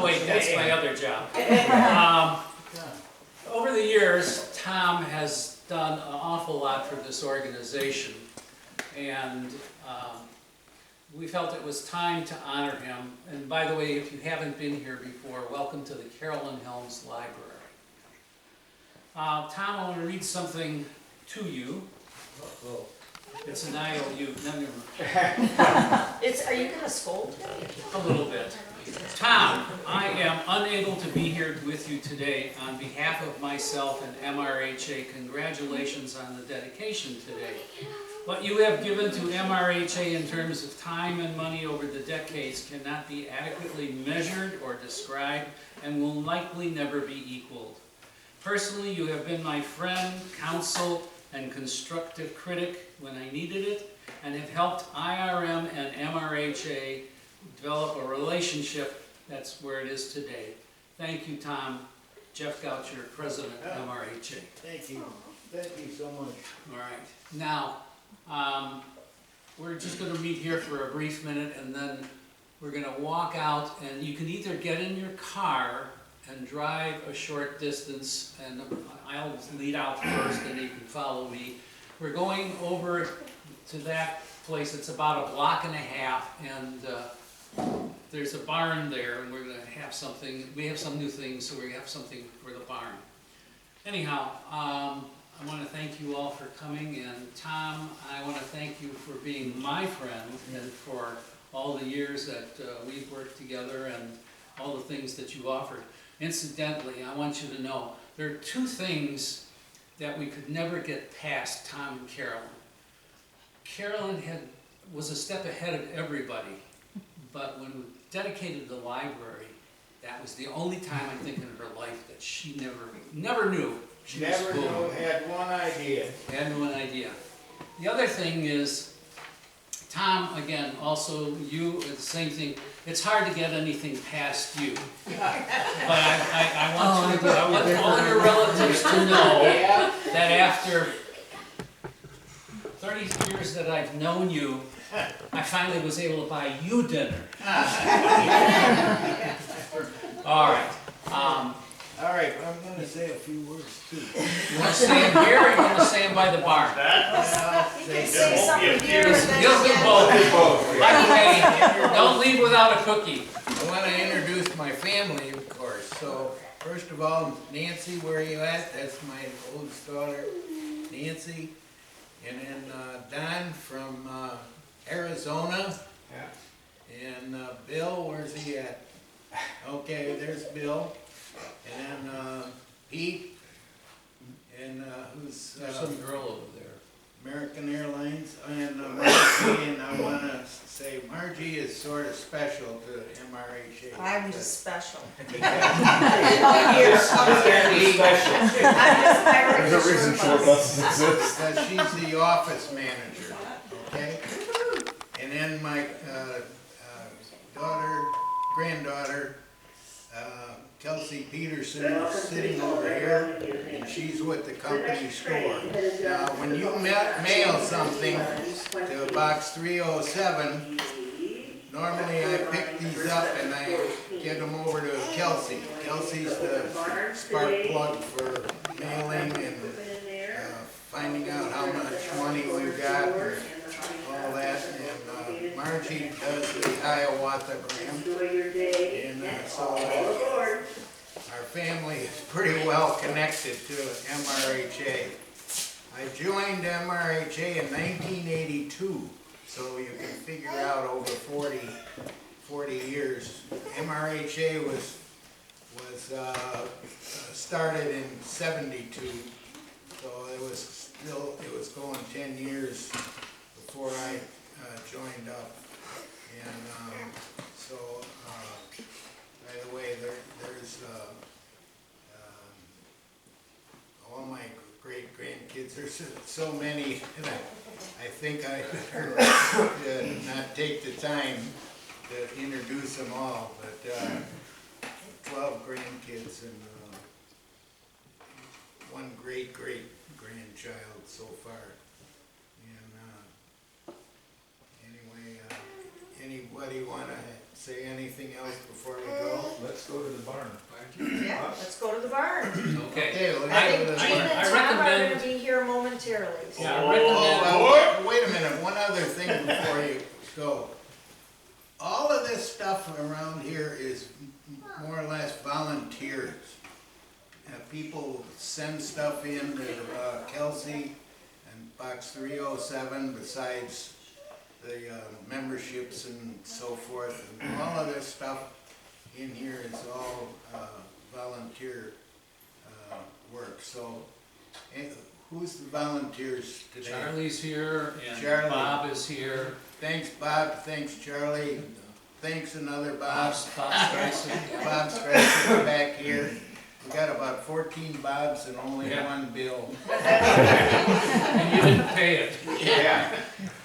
No, wait, that's my other job. Over the years, Tom has done an awful lot for this organization, and we felt it was time to honor him. And by the way, if you haven't been here before, welcome to the Carolyn Helms Library. Tom, I want to read something to you. It's an IOU. No, never mind. Are you going to scold me? A little bit. Tom, I am unable to be here with you today. On behalf of myself and MRHA, congratulations on the dedication today. What you have given to MRHA in terms of time and money over the decades cannot be adequately measured or described and will likely never be equaled. Personally, you have been my friend, counsel, and constructive critic when I needed it, and have helped IRM and MRHA develop a relationship that's where it is today. Thank you, Tom. Jeff Goucher, President of MRHA. Thank you. Thank you so much. All right. Now, we're just going to meet here for a brief minute, and then we're going to walk out, and you can either get in your car and drive a short distance, and I'll lead out first, and you can follow me. We're going over to that place. It's about a block and a half, and there's a barn there, and we're going to have something. We have some new things, so we're going to have something for the barn. Anyhow, I want to thank you all for coming, and Tom, I want to thank you for being my friend and for all the years that we've worked together and all the things that you offered. Incidentally, I want you to know, there are two things that we could never get past Tom and Carolyn. Carolyn was a step ahead of everybody, but when we dedicated the library, that was the only time I think in her life that she never knew. She Never knew, had one idea. Had one idea. The other thing is, Tom, again, also you, the same thing. It's hard to get anything past you. But I want all your relatives to know that after 30 years that I've known you, I finally was able to buy you dinner. All right. All right, I'm going to say a few words too. You want to say them here, or you want to say them by the barn? You can say something here and then You'll do both. Okay, don't leave without a cookie. I want to introduce my family, of course. So, first of all, Nancy, where are you at? That's my oldest daughter, Nancy. And then Don from Arizona. And Bill, where's he at? Okay, there's Bill. And then Pete. And who's Some girl over there. American Airlines. And Margie, and I want to say Margie is sort of special to MRHA. I'm just special. There's There's a reason short buses exist. That she's the office manager, okay? And then my granddaughter, Kelsey Peterson, is sitting over here, and she's with the company store. Now, when you mail something to box 307, normally I pick these up and I get them over to Kelsey. Kelsey's the spark plug for mailing and finding out how much money we've got and all that. And Margie does the Hiawatha gram. And so our family is pretty well connected to MRHA. I joined MRHA in 1982, so you can figure out over 40 years. MRHA was started in 72, so it was going 10 years before I joined up. And so, by the way, there's all my great-grandkids. There's so many, and I think I better not take the time to introduce them all, but 12 grandkids and one great-great-grandchild so far. And anyway, anybody want to say anything else before we go? Let's Let's go to the barn. Yeah, let's go to the barn. Okay. Okay, well, I think I- Gene and I Tom are recommend- gonna be here momentarily. so- Yeah, I Oh, recommend, wait a minute, one other thing before you go. All of this stuff around here is more or less volunteers. People send stuff in to Kelsey and box 307 besides the memberships and so forth. And all of this stuff in here is all volunteer work. So who's the volunteers today? Charlie's here and Charlie. Bob is here. Thanks, Bob. Thanks, Charlie. Thanks, another Bob. Bob Streisand. Bob Streisand back here. We got about 14 Bobs and only Yeah. one Bill. And you didn't pay it. Yeah.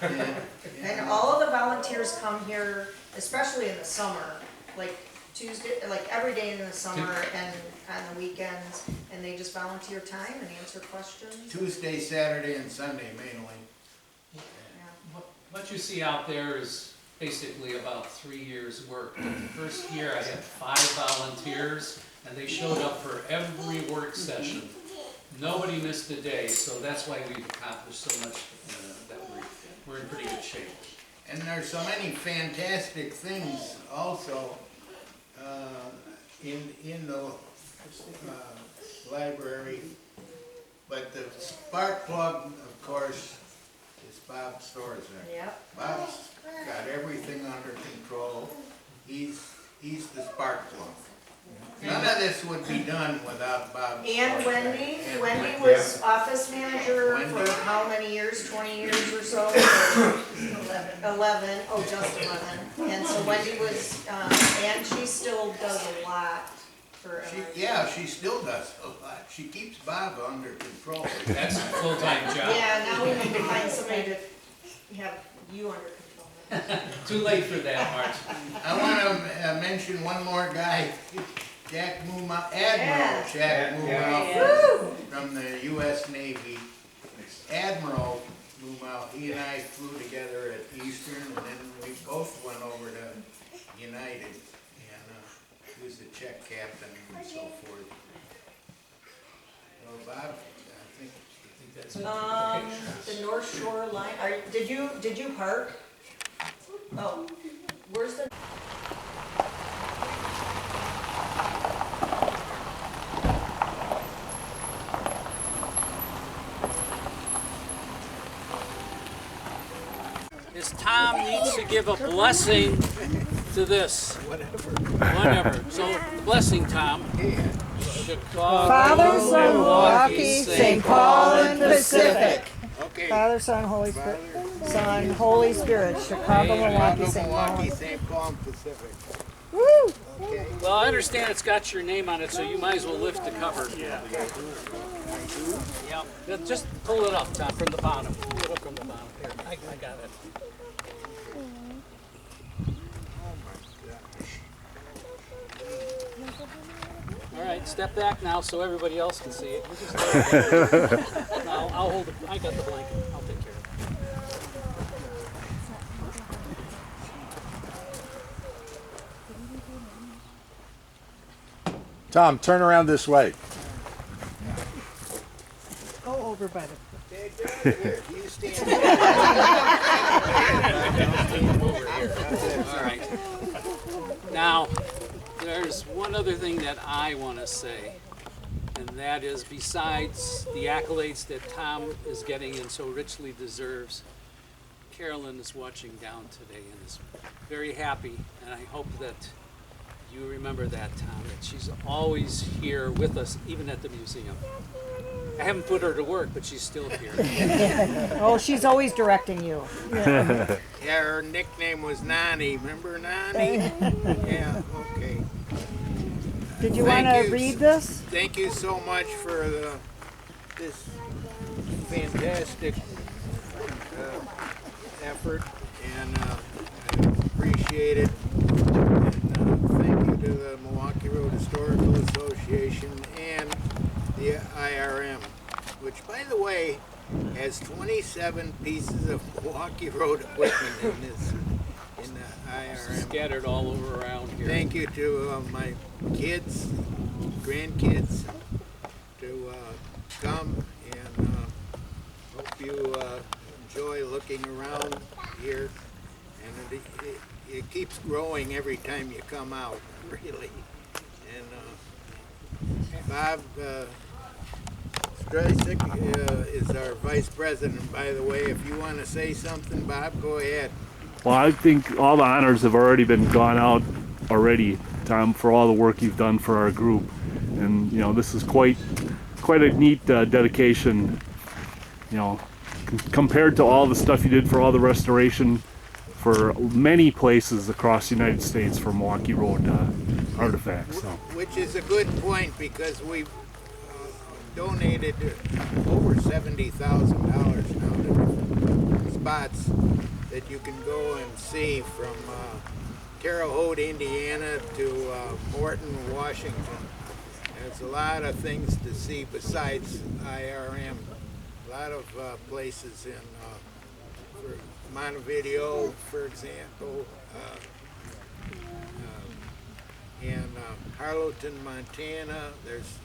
And all of the volunteers come here, especially in the summer, like Tuesday, like every day in the summer and on the weekends, and they just volunteer time and answer questions. Tuesday, Saturday, and Sunday mainly. Yeah. What you see out there is basically about 3 years' work. The first year I had 5 volunteers and they showed up for every work session. Nobody missed a day, so that's why we've accomplished so much that we're in pretty good shape. And there's so many fantastic things also in the library. But the spark plug, of course, is Bob Stores there. Yep. Bob's got everything under control. He's the spark plug. None of this would be done without Bob. And Stores. Wendy, And Wendy was office manager for Wendy. how many years, 20 years or so? 11, oh, just 11. And so Wendy was, and she still does a lot for MRHA. Yeah, she still does a lot. She keeps Bob under control. That's a full-time job. Yeah, now we need to find somebody to have you under control. Too late for that, Marge. I want to mention one more guy, Jack Muma, Admiral Yeah. Jack Muma Woo! from the U.S. Navy. Admiral Muma, he and I flew together at Eastern, and then we both went over to United, and he was the check captain and so forth. Well, Bob, I think That's it. Okay. The North Shore line, did you park? Oh, where's the? Is Tom needs to give a blessing to this. Whatever. So, blessing, Tom. Chicago, Father, Son, Milwaukee, Milwaukee, St. St. Paul, and Pacific. Okay. Father, Son, Holy Spirit. Son, Holy Spirit. Chicago, Milwaukee, St. Paul. Milwaukee, St. Paul, and Pacific. Woo! Okay. Well, I understand it's got your name on it, so you might as well lift the cover. Yeah. Yeah. Just pull it up, Tom, from the bottom. Pull it up from the bottom. Here, I got it. All right, step back now so everybody else can see it. We'll just no, I'll hold it. I got the blanket. I'll take care of it. Tom, turn around this way. Go over by the. Here, you stand All right. Now, there's one other thing that I want to say, and that is besides the accolades that Tom is getting and so richly deserves, Carolyn is watching down today and is very happy, and I hope that you remember that, Tom, that she's always here with us, even at the museum. I haven't put her to work, but she's still here. Oh, she's always directing you. Yeah, her nickname was Nani. Remember Nani? Yeah, okay. Did you Thank want to you. read this? Thank you so much for this fantastic effort, and I appreciate it. And thank you to the Milwaukee Road Historical Association and the IRM, which, by the way, has 27 pieces of Milwaukee Road equipment in the IRM. scattered all over around here. Thank you to my kids, grandkids, to come, and hope you enjoy looking around here. And it keeps growing every time you come out, really. And Bob Strasick is our vice president, by the way. If you want to say something, Bob, go ahead. Well, I think all the honors have already been gone out already, Tom, for all the work you've done for our group. And, you know, this is quite a neat dedication, you know, compared to all the stuff you did for all the restoration for many places across the United States for Milwaukee Road artifacts. So. Which is a good point, because we've donated over $70,000 now to different spots that you can go and see, from Terre Haute, Indiana to Morton, Washington. There's a lot of things to see besides IRM. A lot of places in for Montevideo, for example, and Harlowton, Montana. There's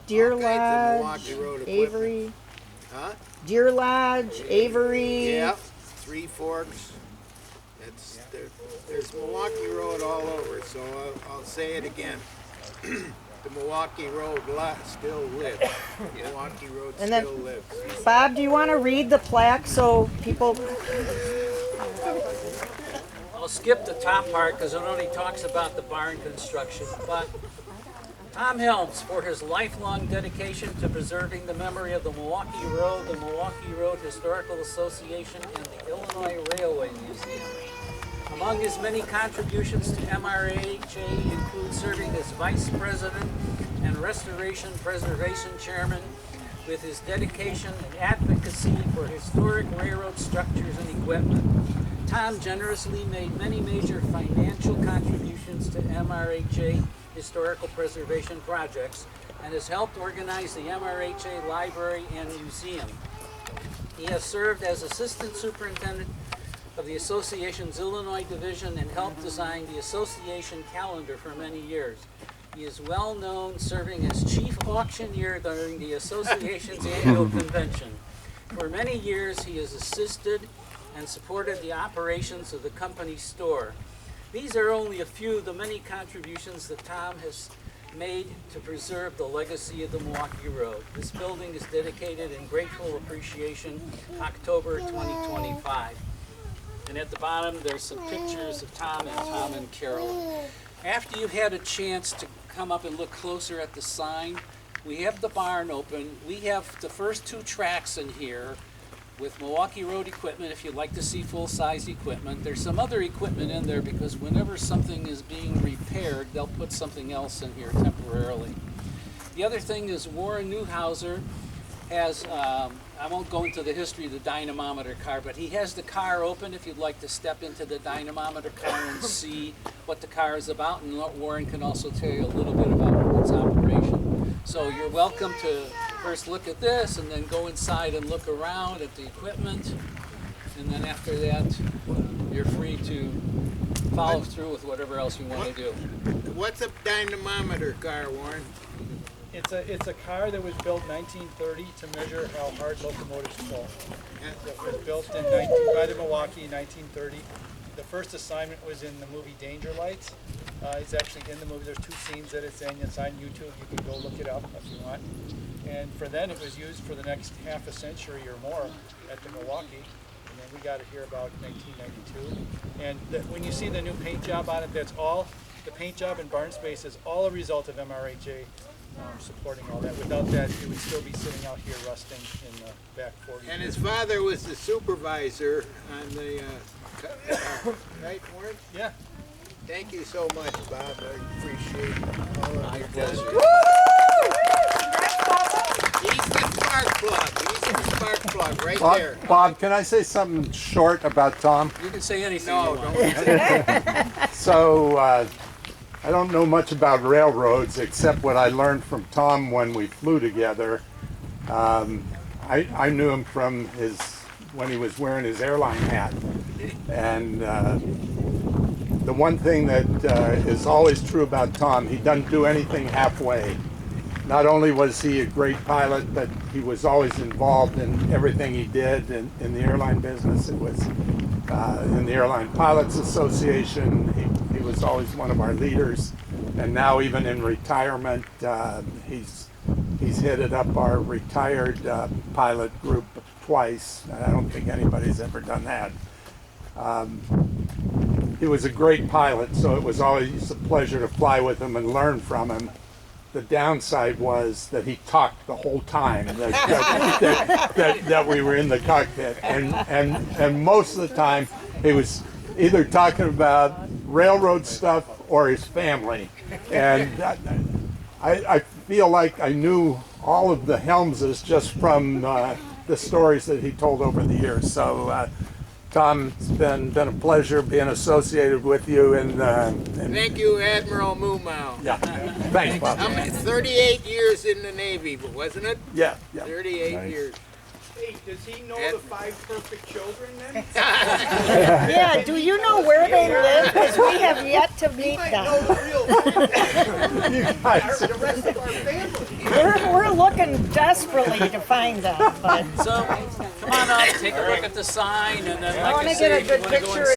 Deer all kinds of Lodge, Milwaukee Road equipment. Avery, Huh? Deer Lodge, Avery. Yeah, Three Forks. There's Milwaukee Road all over, so I'll say it again. The Milwaukee Road lot still lives. Milwaukee Road And then- still lives. Bob, do you want to read the plaque so people? I'll skip the top part because it only talks about the barn construction, but Tom Helms, for his lifelong dedication to preserving the memory of the Milwaukee Road, the Milwaukee Road Historical Association, and the Illinois Railway Museum. Among his many contributions to MRHA include serving as Vice President and Restoration Preservation Chairman, with his dedication and advocacy for historic railroad structures and equipment. Tom generously made many major financial contributions to MRHA historical preservation projects and has helped organize the MRHA Library and Museum. He has served as Assistant Superintendent of the Association's Illinois Division and helped design the association calendar for many years. He is well known serving as chief auctioneer during the association's annual convention. For many years, he has assisted and supported the operations of the company's store. These are only a few of the many contributions that Tom has made to preserve the legacy of the Milwaukee Road. This building is dedicated in grateful appreciation, October 2025. And at the bottom, there's some pictures of Tom and Carol. After you've had a chance to come up and look closer at the sign, we have the barn open. We have the first two tracks in here with Milwaukee Road equipment, if you'd like to see full-size equipment. There's some other equipment in there because whenever something is being repaired, they'll put something else in here temporarily. The other thing is Warren Newhouser has, I won't go into the history of the dynamometer car, but he has the car open if you'd like to step into the dynamometer car and see what the car is about, and Warren can also tell you a little bit about its operation. So you're welcome to first look at this and then go inside and look around at the equipment, and then after that you're free to follow through with whatever else you want to do. What's a dynamometer car, Warren? It's a car that was built 1930 to measure how hard locomotives pull. It was built by the Milwaukee in 1930. The first assignment was in the movie Danger Lights. It's actually in the movie. There's two scenes that it's in. It's on YouTube. You can go look it up if you want. And for then, it was used for the next half a century or more at the Milwaukee. And then we got it here about 1992. And when you see the new paint job on it, that's all. The paint job and barn space is all a result of MRHA. Supporting all that. Without that, it would still be sitting out here rusting in the back 40. And his father was the supervisor on the right, Warren? Yeah. Thank you so much, Bob. I appreciate all of your pleasure. He's the spark plug. He's the spark plug right there. Bob, can I say something short about Tom? You can say anything No, you want. don't. So, I don't know much about railroads except what I learned from Tom when we flew together. I knew him from when he was wearing his airline hat, and the one thing that is always true about Tom, he doesn't do anything halfway. Not only was he a great pilot, but he was always involved in everything he did in the airline business. It was in the Airline Pilots Association. He was always one of our leaders, and now even in retirement, he's headed up our retired pilot group twice. I don't think anybody's ever done that. He was a great pilot, so it was always a pleasure to fly with him and learn from him. The downside was that he talked the whole time that we were in the cockpit, and most of the time he was either talking about railroad stuff or his family. And I feel like I knew all of the Helmses just from the stories that he told over the years. So Tom, it's been a pleasure being associated with you. And Thank you, Admiral Mumau. yeah, thanks, Bob. 38 years in the Navy, wasn't it? Yeah. 38 Nice. years. Hey, does he know the 5 perfect children then? Yeah, do you know where they live? Because we have yet to meet Might them. know the real You guys, the rest of our family. We're looking desperately to find them, but So, come on up, take a look at the sign, and then, I like want I to get say, a if you good wanna go picture inside,